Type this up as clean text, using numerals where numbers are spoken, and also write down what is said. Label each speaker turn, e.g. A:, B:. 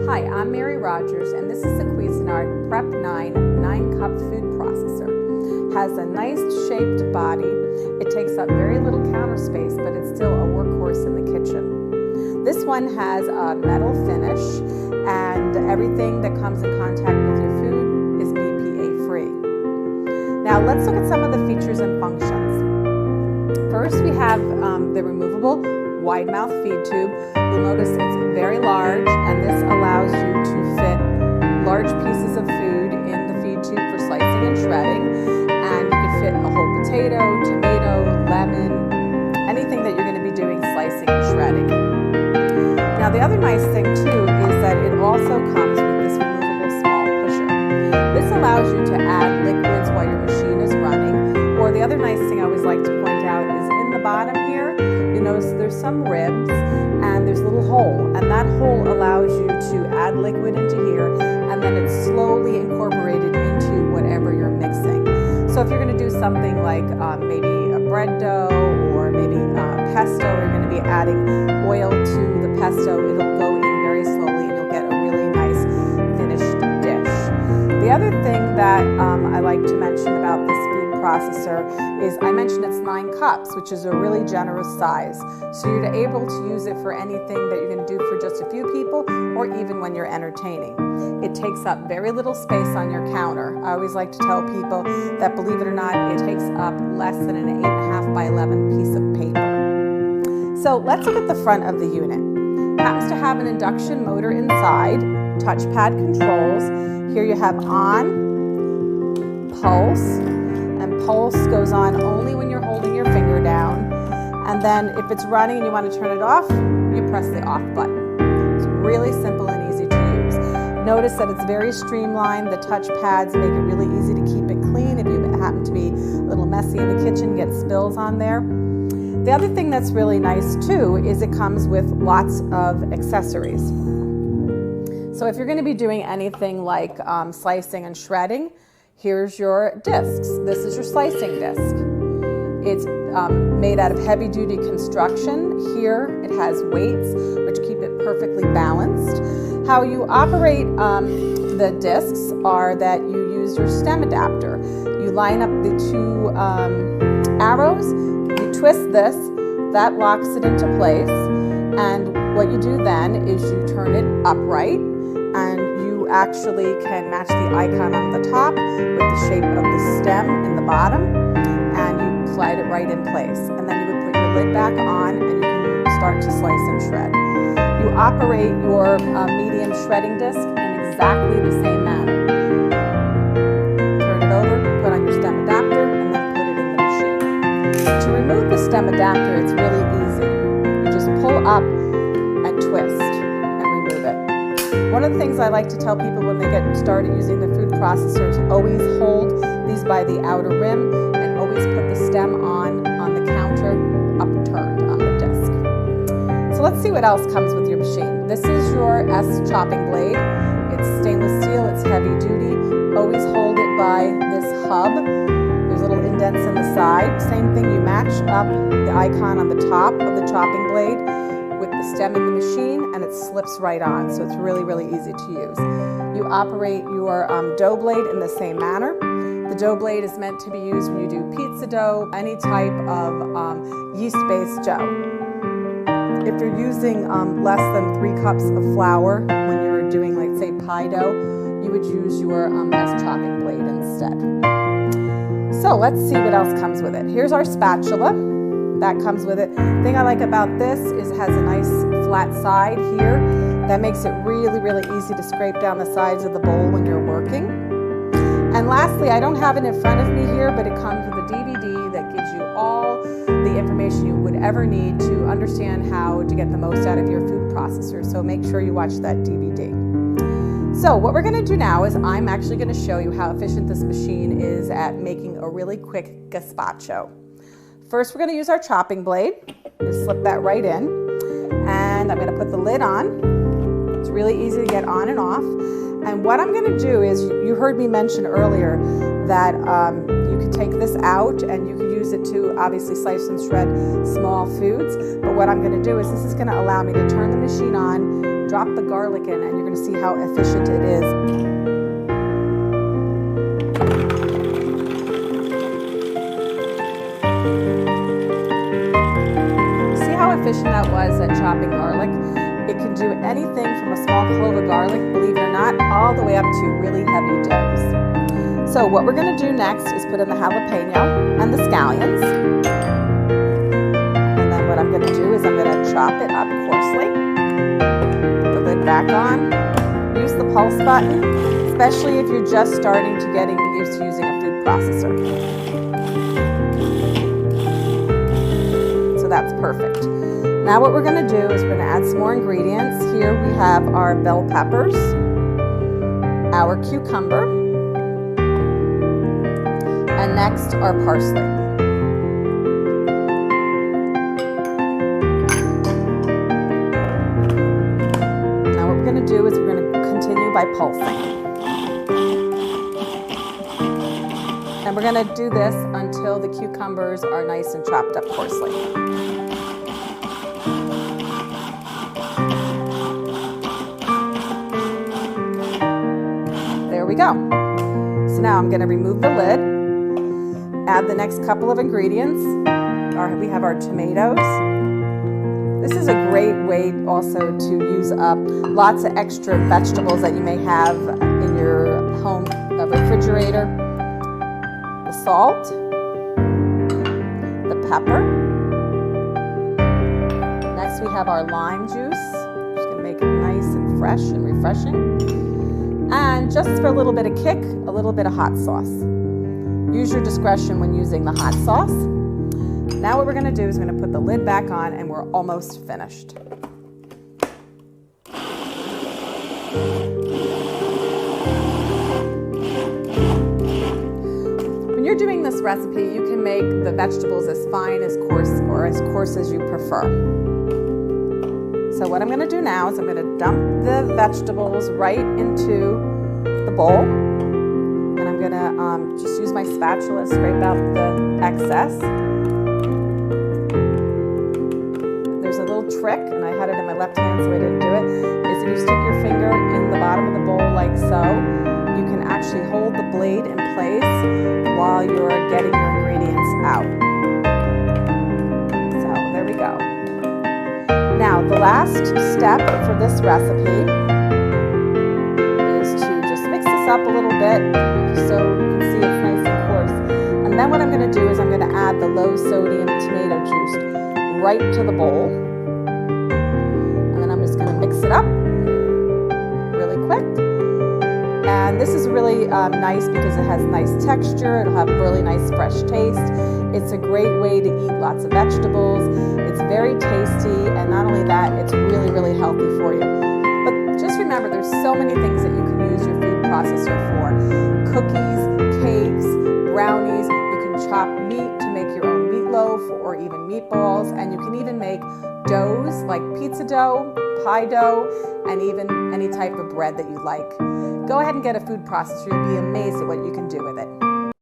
A: Hi, I'm Mary Rogers, and this is the Cuisinart Prep 9 9-cup food processor. Has a nice shaped body. It takes up very little counter space, but it's still a workhorse in the kitchen. This one has a metal finish, and everything that comes in contact with your food is BPA free. Now let's look at some of the features and functions. First, we have the removable wide mouth feed tube. You'll notice it's very large, and this allows you to fit large pieces of food in the feed tube for slicing and shredding. And you can fit a whole potato, tomato, lemon, anything that you're going to be doing slicing and shredding. Now the other nice thing too is that it also comes with this removable small pusher. This allows you to add liquids while your machine is running. Or the other nice thing I always like to point out is in the bottom here, you notice there's some ribs and there's a little hole, and that hole allows you to add liquid into here, and then it's slowly incorporated into whatever you're mixing. So if you're going to do something like maybe a bread dough or maybe pesto, you're going to be adding oil to the pesto, it'll go in very slowly and you'll get a really nice finished dish. The other thing that I like to mention about this food processor is I mentioned it's 9 cups, which is a really generous size. So you're able to use it for anything that you're going to do for just a few people or even when you're entertaining. It takes up very little space on your counter. I always like to tell people that, believe it or not, it takes up less than an 8.5 by 11 piece of paper. So let's look at the front of the unit. It happens to have an induction motor inside, touchpad controls. Here you have on, pulse, and pulse goes on only when you're holding your finger down. And then if it's running and you want to turn it off, you press the off button. It's really simple and easy to use. Notice that it's very streamlined. The touch pads make it really easy to keep it clean. If you happen to be a little messy in the kitchen, get spills on there. The other thing that's really nice too is it comes with lots of accessories. So if you're going to be doing anything like slicing and shredding, here's your discs. This is your slicing disc. It's made out of heavy-duty construction. Here it has weights which keep it perfectly balanced. How you operate the discs are that you use your stem adapter. You line up the two arrows, you twist this, that locks it into place, and what you do then is you turn it upright, and you actually can match the icon on the top with the shape of the stem in the bottom, and you slide it right in place. And then you would put your lid back on and you can start to slice and shred. You operate your medium shredding disc in exactly the same manner. Turn it over, put on your stem adapter, and then put it in the machine. To remove the stem adapter, it's really easy. You just pull up and twist and remove it. One of the things I like to tell people when they get started using the food processors, always hold these by the outer rim and always put the stem on the counter, upturned on the disc. So let's see what else comes with your machine. This is your S chopping blade. It's stainless steel, it's heavy duty. Always hold it by this hub. There's little indents in the side. Same thing, you match up the icon on the top of the chopping blade with the stem in the machine, and it slips right on, so it's really, really easy to use. You operate your dough blade in the same manner. The dough blade is meant to be used when you do pizza dough, any type of yeast-based dough. If you're using less than 3 cups of flour when you're doing, like, say, pie dough, you would use your S chopping blade instead. So let's see what else comes with it. Here's our spatula. That comes with it. The thing I like about this is it has a nice flat side here. That makes it really, really easy to scrape down the sides of the bowl when you're working. And lastly, I don't have it in front of me here, but it comes with a DVD that gives you all the information you would ever need to understand how to get the most out of your food processor. So make sure you watch that DVD. So what we're going to do now is I'm actually going to show you how efficient this machine is at making a really quick gazpacho. First, we're going to use our chopping blade. Just slip that right in. And I'm going to put the lid on. It's really easy to get on and off. And what I'm going to do is, you heard me mention earlier that you could take this out and you could use use it to obviously slice and shred small foods. But what I'm going to do is this is going to allow me to turn the machine on, drop the garlic in, and you're going to see how efficient it is. See how efficient that was at chopping garlic? It can do anything from a small clove of garlic, believe it or not, all the way up to really heavy doughs. So what we're going to do next is put in the jalapeno and the scallions. And then what I'm going to do is I'm going to chop it up coarsely. Put the lid back on. Use the pulse button, especially if you're just starting to getting used to using a food processor. So that's perfect. Now what we're going to do is we're going to add some more ingredients. Here we have our bell peppers, our cucumber, and next our parsley. Now what we're going to do is we're going to continue by pulsing. And we're going to do this until the cucumbers are nice and chopped up coarsely. We go. So now I'm going to remove the lid, add the next couple of ingredients. We have our tomatoes. This is a great way also to use up lots of extra vegetables that you may have in your home refrigerator. The salt, the pepper. Next we have our lime juice. Just going to make it nice and fresh and refreshing. And just for a little bit of kick, a little bit of hot sauce. Use your discretion when using the hot sauce. Now what we're going to do is we're going to put the lid back on and we're almost finished. When you're doing this recipe, you can make the vegetables as fine, as coarse, or as coarse as you prefer. So what I'm going to do now is I'm going to dump the vegetables right into the bowl. And I'm going to just use my spatula to scrape out the excess. There's a little trick, and I had it in my left hand so I didn't do it, is if you stick your finger in the bottom of the bowl like so, you can actually hold the blade in place while you're getting your ingredients out. So there we go. Now, the last step for this recipe is to just mix this up a little bit so you can see it's nice and coarse. And then what I'm going to do is I'm going to add the low sodium tomato juice right to the bowl. And then I'm just going to mix it up really quick. And this is really nice because it has nice texture. It'll have really nice fresh taste. It's a great way to eat lots of vegetables. It's very tasty, and not only that, it's really, really healthy for you. But just remember, there's so many things that you can use your food processor for. Cookies, cakes, brownies. You can chop meat to make your own meatloaf or even meatballs, and you can even make doughs like pizza dough, pie dough, and even any type of bread that you like. Go ahead and get a food processor. You'll be amazed at what you can do with it.